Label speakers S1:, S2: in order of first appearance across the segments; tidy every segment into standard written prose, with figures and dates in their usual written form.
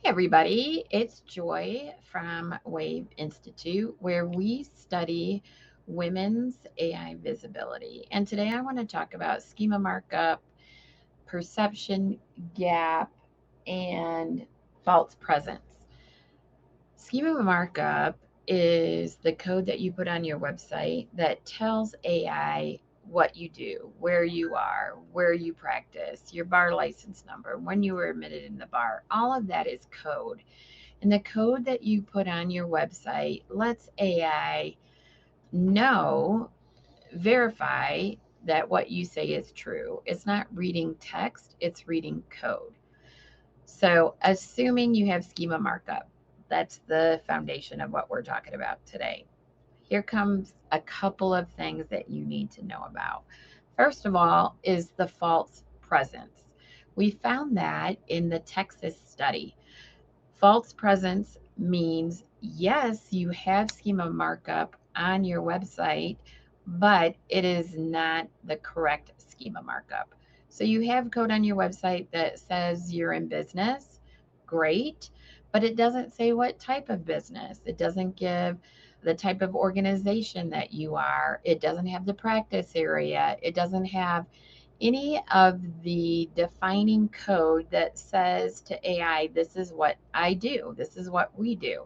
S1: Hey everybody, it's Joy from Wave Institute, where we study women's AI visibility. And today I want to talk about schema markup, perception gap, and false presence. Schema markup is the code that you put on your website that tells AI what you do, where you are, where you practice, your bar license number, when you were admitted in the bar. All of that is code. And the code that you put on your website lets AI know, verify that what you say is true. It's not reading text, it's reading code. So, assuming you have schema markup, that's the foundation of what we're talking about today. Here comes a couple of things that you need to know about. First of all, is the false presence. We found that in the Texas study. False presence means yes, you have schema markup on your website, but it is not the correct schema markup. So you have code on your website that says you're in business, great, but it doesn't say what type of business. It doesn't give the type of organization that you are. It doesn't have the practice area. It doesn't have any of the defining code that says to AI, this is what I do, this is what we do.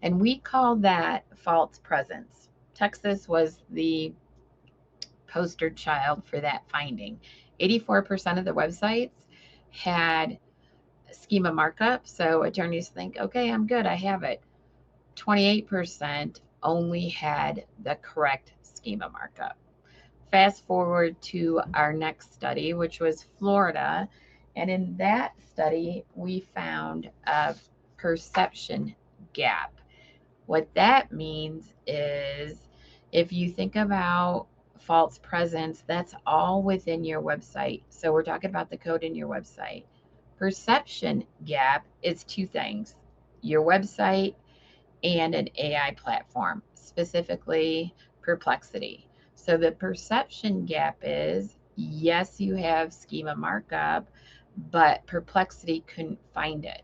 S1: And we call that false presence. Texas was the poster child for that finding. 84% of the websites had schema markup. So attorneys think, okay, I'm good, I have it. 28% only had the correct schema markup. Fast forward to our next study, which was Florida. And in that study, we found a perception gap. What that means is if you think about false presence, that's all within your website. So we're talking about the code in your website. Perception gap is two things: your website and an AI platform, specifically Perplexity. So the perception gap is yes, you have schema markup, but Perplexity couldn't find it.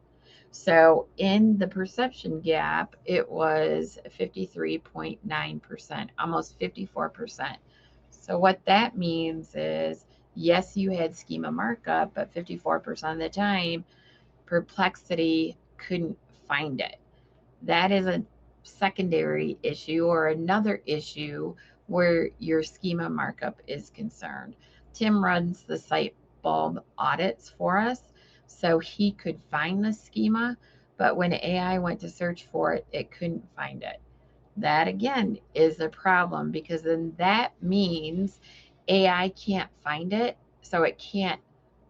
S1: So in the perception gap, it was 53.9%, almost 54%. So what that means is yes, you had schema markup, but 54% of the time, Perplexity couldn't find it. That is a secondary issue or another issue where your schema markup is concerned. Tim runs the site bulb audits for us, so he could find the schema, but when AI went to search for it, it couldn't find it. That again is a problem because then that means AI can't find it, so it can't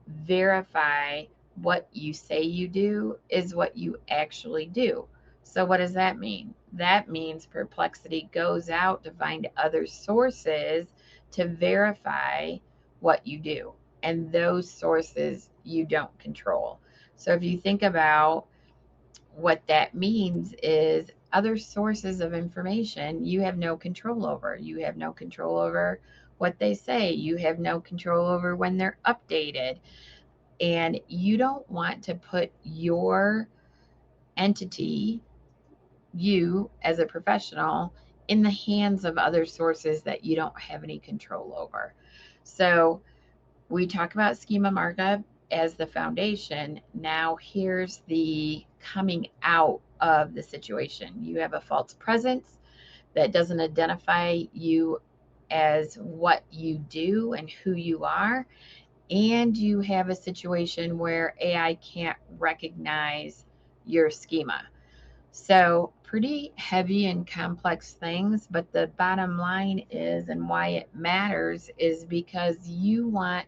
S1: verify what you say you do is what you actually do. So, what does that mean? That means Perplexity goes out to find other sources to verify what you do. And those sources you don't control. So, if you think about what that means is other sources of information you have no control over. You have no control over what they say. You have no control over when they're updated. And you don't want to put your entity, you as a professional, in the hands of other sources that you don't have any control over. So we talk about schema markup as the foundation. Now, here's the coming out of the situation. You have a false presence that doesn't identify you as what you do and who you are, and you have a situation where AI can't recognize your schema. So, pretty heavy and complex things, but the bottom line is, and why it matters, is because you want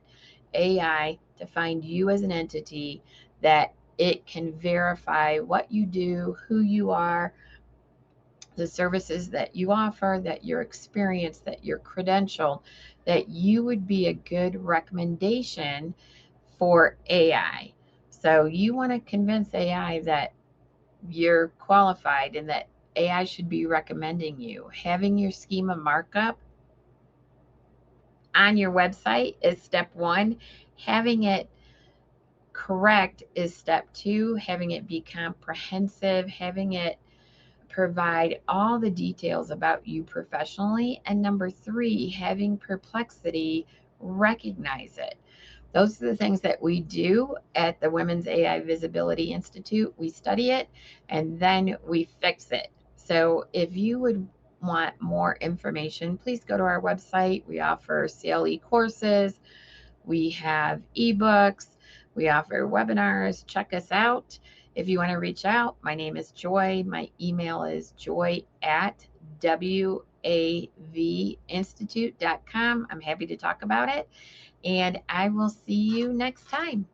S1: AI to find you as an entity that it can verify what you do, who you are, the services that you offer, that your experience, that your credential, that you would be a good recommendation for AI. So you want to convince AI that you're qualified and that AI should be recommending you. Having your schema markup on your website is step one. Having it correct is step 2, having it be comprehensive, having it provide all the details about you professionally. And number 3, having perplexity, recognize it. Those are the things that we do at the Women's AI Visibility Institute. We study it and then we fix it. So if you would want more information, please go to our website. We offer CLE courses, we have ebooks, we offer webinars. Check us out. If you want to reach out, my name is Joy. My email is joy@wavinstitute.com. I'm happy to talk about it, and I will see you next time.